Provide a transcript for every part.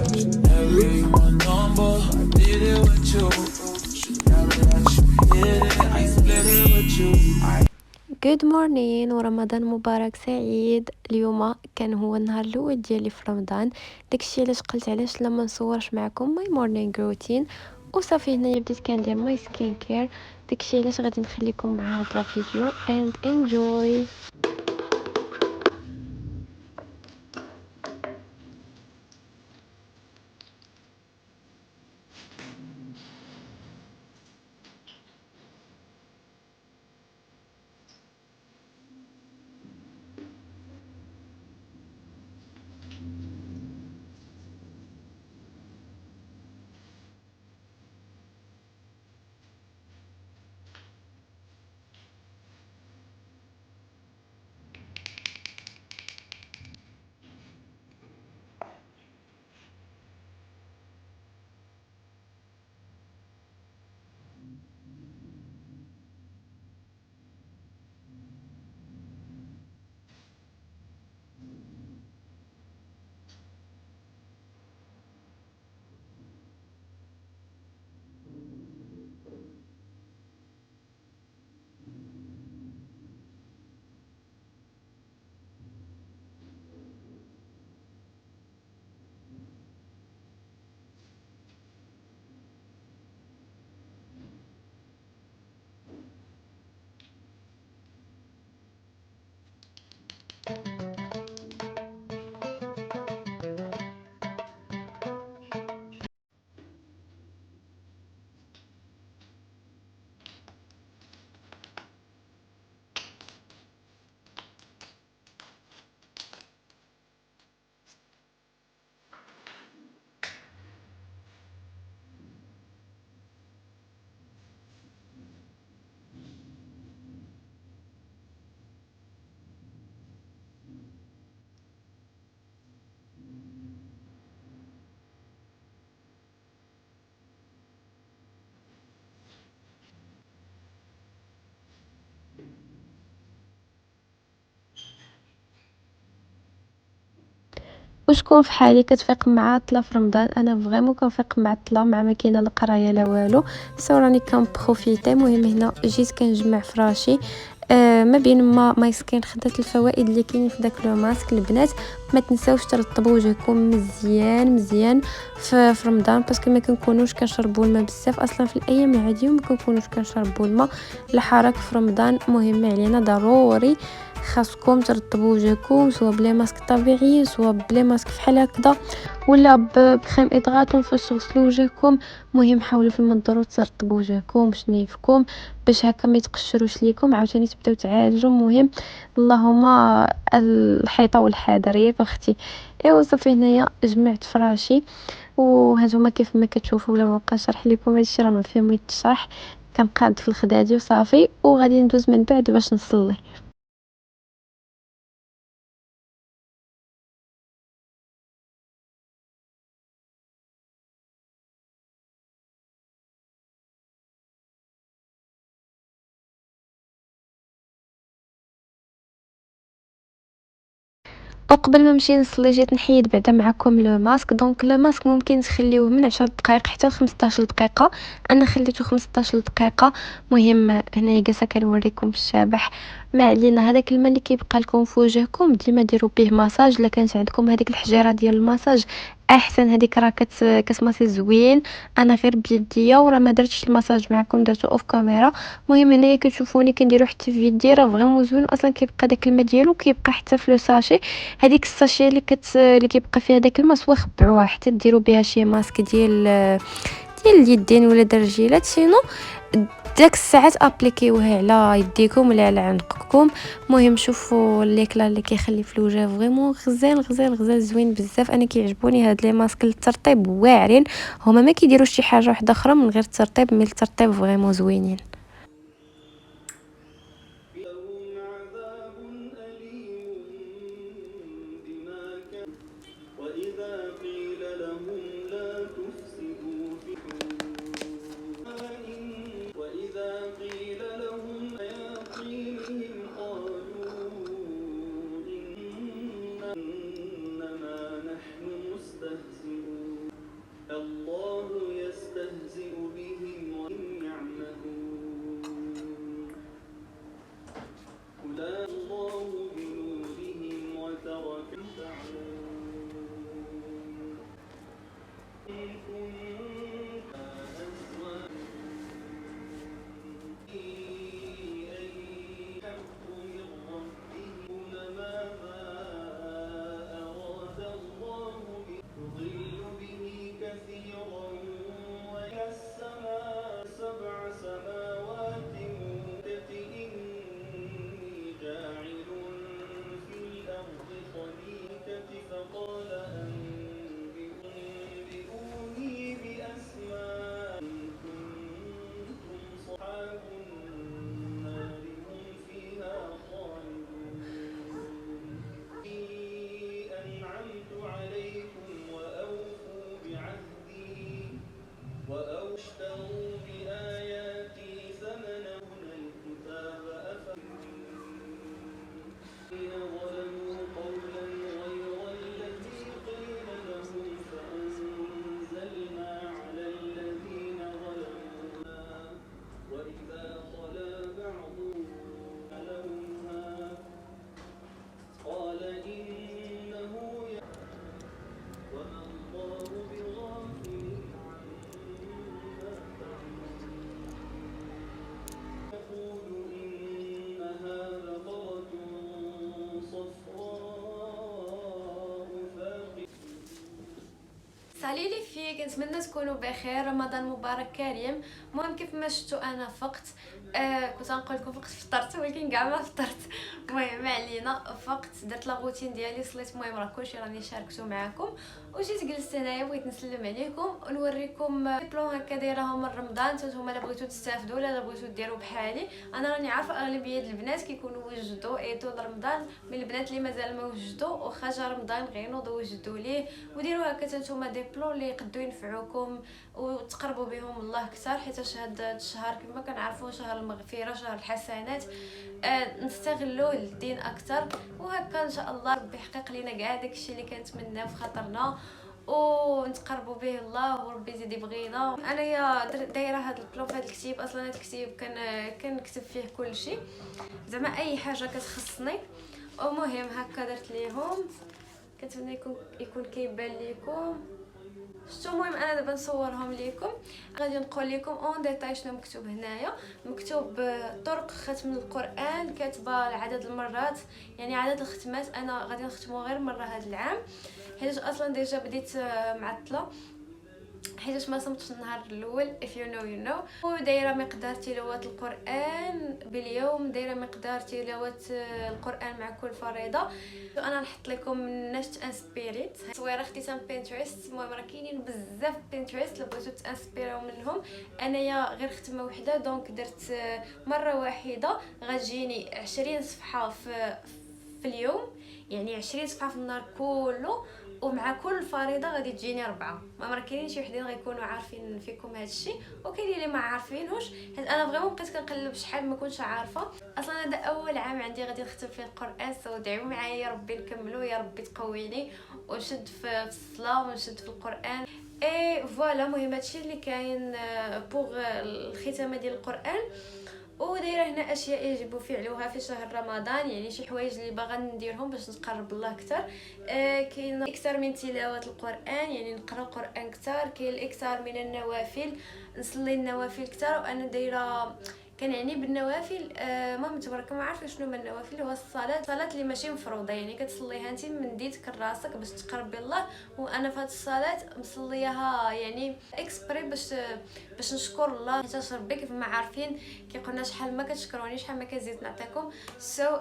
Everyone number, did it with you. Hit it, I split it with you. Good morning ورمضان مبارك سعيد. اليوم كان هو النهار الاول ديالي في رمضان، داكشي علاش قلت علاش لما نصورش معكم ماي مورنينغ روتين. وصافي هنايا بديت كندير ماي سكين كير، داكشي علاش غادي نخليكم مع هاد الفيديو and enjoy. وشكون في حالي كتفيق مع الطلا في رمضان؟ انا فريمون كنفيق مع الطلا، مع ما كاينه لا قرايه لا والو، سو راني كنبروفيتي. المهم هنا جيت كنجمع فراشي ما بين ما مايسكين. خدات الفوائد اللي كاينين في داك لو ماسك. البنات ما تنساوش ترطبوا وجهكم مزيان مزيان في رمضان، باسكو ما كنكونوش كنشربوا الماء بزاف اصلا في الايام العاديه، ما كنكونوش كنشربوا الماء. الحركه في رمضان مهمه علينا، ضروري خاصكم ترطبوا وجهكم، سواء بلا ماسك طبيعي سواء بلا ماسك فحال هكذا، ولا بكريم اضغاط فاش تغسلوا وجهكم. مهم حاولوا في المنظور ترطبوا وجهكم شنيفكم باش هكا ما يتقشروش ليكم، عاوتاني تبداو تعالجوا. مهم اللهم الحيطه والحذر ياك اختي. ايوا صافي هنايا جمعت فراشي، وهانتوما كيف ما كتشوفوا ولا ما بقاش نشرح لكم هادشي راه ما فيه يتشرح. كنقاد في الخدادي وصافي، وغادي ندوز من بعد باش نصلي. وقبل ما نمشي نصلي جيت نحيد بعدا معكم لو ماسك. دونك لو ماسك ممكن تخليوه من 10 دقائق حتى ل 15 دقيقه، انا خليته 15 دقيقه. مهم هنايا جالسه كنوريكم الشبح. ما علينا، هذاك الماء اللي كيبقى لكم في وجهكم ديما ديروا به ماساج. الا كانت عندكم هذيك الحجيره ديال الماساج احسن، هذيك راه كتماسي زوين. انا غير بيديا وراه ما درتش الماساج معكم، درتو اوف كاميرا. المهم هنايا كتشوفوني كنديرو حتى في يدي، راه فريمون زوين اصلا. كيبقى داك الماء ديالو كيبقى حتى في لو ساشي. هذيك الساشيه اللي كيبقى فيها داك الماء، سوا خبعوها حتى ديروا بها شي ماسك ديال اليدين ولا د الرجيلات. سينو داك الساعات ابليكيوها على يديكم ولا على عنقكم. مهم شوفوا ليكلا اللي كيخلي في الوجه فريمون غزال غزال غزال، زوين بزاف. انا كيعجبوني هاد لي ماسك للترطيب واعرين. هما ما كيديروش شي حاجه واحده اخرى من غير الترطيب، مي الترطيب فريمون زوينين. لهم عذاب أليم بما كانوا وإذا قيل لهم لا تفسدوا في وإذا قيل لهم شياطينهم قالوا إنما نحن مستهزئون صالي لي في كنتمنى تكونوا بخير. رمضان مبارك كريم. المهم كيف ما شفتوا انا فقت كنت غنقول لكم فقت فطرت ولكن كاع ما فطرت. المهم ما علينا، فقت درت لا روتين ديالي، صليت، المهم راه كلشي راني شاركته معكم وجيت جلست هنايا بغيت نسلم عليكم ونوريكم بلون هكا دايرهم من رمضان. نتوما الا بغيتو تستافدوا ولا بغيتو ديروا بحالي، انا راني عارفه اغلبيه البنات كيكونوا وجدوا ايتو رمضان، من البنات اللي مازال ما وجدوا وخرج رمضان غير نوضوا وجدوا ليه وديروا هكا نتوما دي بلون اللي يقدروا ينفعوكم وتقربوا بهم الله اكثر، حيت هذا الشهر كما كنعرفوا شهر المغفره، شهر الحسنات. نستغلوا الدين اكثر وهكا ان شاء الله ربي يحقق لنا كاع داكشي اللي كنتمناه في خاطرنا ونتقربوا به الله وربي يزيد يبغينا. انايا دايره هذا البلون في هذا الكتيب، اصلا هذا الكتيب كنكتب فيه كل شيء، زعما اي حاجه كتخصني. ومهم هكا درت ليهم، كنتمنى يكون كيبان لكم. شتو المهم انا دابا نصورهم لكم، غادي نقول لكم اون ديتاي شنو مكتوب هنايا. مكتوب طرق ختم القران، كاتبه عدد المرات، يعني عدد الختمات. انا غادي نختمو غير مره هذا العام، حيت اصلا ديجا بديت معطله حيت ما صمتش النهار الاول if you know you know. ودايره مقدار تلاوه القران باليوم، دايره مقدار تلاوه القران مع كل فريضه. انا نحط لكم نشت انسبيريت تصويره اختتام بينترست. المهم راه كاينين بزاف بينترست اللي بغيتو تانسبيريو منهم. انايا غير ختمه وحده دونك درت مره واحده غتجيني 20 صفحه في اليوم، يعني 20 صفحه في النهار كله، ومع كل فريضه غادي تجيني 4. ما كاينين شي وحدين غيكونوا عارفين فيكم هذا الشيء وكاينين اللي ما عارفينهوش، حيت انا فريمون بقيت كنقلب شحال ما كنتش عارفه. اصلا هذا اول عام عندي غادي نختم فيه القران، سو دعيو معايا يا ربي نكملوا، يا ربي تقويني ونشد في الصلاه ونشد في القران. اي فوالا، المهم هادشي اللي كاين بوغ الختامه ديال القران. ودايره هنا اشياء يجب فعلها في شهر رمضان، يعني شي حوايج اللي باغا نديرهم باش نتقرب الله اكثر. كاين اكثر من تلاوه القران، يعني نقرا القران اكثر. كاين الاكثر من النوافل، نصلي النوافل اكثر. وانا دايره كنعني بالنوافل المهم تبارك ما عارفه شنو من النوافل. هو الصلاه اللي ماشي مفروضه، يعني كتصليها انت من ديتك لراسك باش تقربي الله. وانا في هذه الصلاه مصليها يعني اكسبري باش نشكر الله، حيت ربي كيف ما عارفين كيقولنا شحال ما كتشكروني شحال ما كنزيد نعطيكم.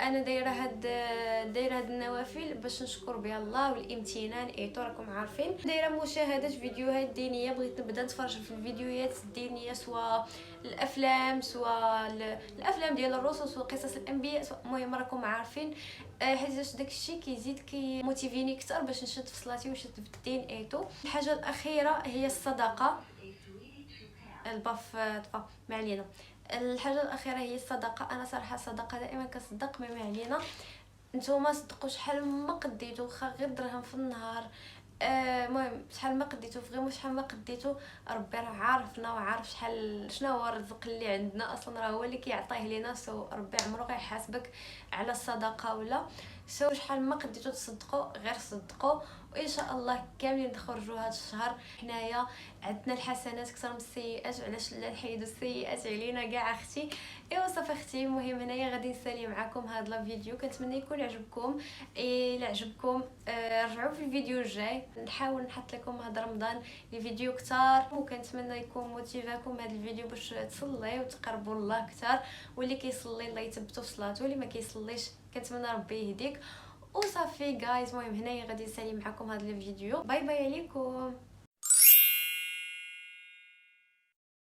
انا دايره هاد النوافل باش نشكر بها الله والامتنان. ايتو راكم عارفين دايره مشاهده فيديوهات دينيه، بغيت نبدا نتفرج في الفيديوهات الدينيه، سواء الافلام سواء الافلام ديال الرسل سواء قصص الانبياء سواء. المهم راكم عارفين حيت داك الشيء كيزيد موتيفيني اكثر باش نشد في صلاتي ونشد في الدين. ايتو الحاجه الاخيره هي الصدقه. الباف طفى ما علينا. الحاجه الاخيره هي الصدقه. انا صراحه الصدقه دائما كنصدق، ما علينا نتوما صدقوا شحال ما قديتو، واخا غير درهم في النهار. المهم شحال ما قديتو فريمون شحال ما قديتو، ربي راه عارفنا وعارف شنو هو الرزق اللي عندنا، اصلا راه هو اللي كيعطيه لينا. ربي عمرو غيحاسبك على الصدقه ولا شحال ما قديتو تصدقوا غير صدقوا. وان شاء الله كاملين نخرجوا هذا الشهر حنايا عندنا الحسنات اكثر من السيئات، علاش لا نحيدوا السيئات علينا كاع اختي. ايوا صافي اختي، المهم هنايا غادي نسالي معكم هذا الفيديو، كنتمنى يكون عجبكم. الا عجبكم رجعوا في الفيديو الجاي، نحاول نحط لكم هذا رمضان لي فيديو كثار، وكنتمنى يكون موتيفاكم هذا الفيديو باش تصليو وتقربوا الله اكثر. واللي كيصلي الله يثبتو في صلاته، واللي ما كيصليش كنتمنى ربي يهديك. وصافي جايز، المهم هنايا غادي نسالي معكم هذا الفيديو. باي باي عليكم.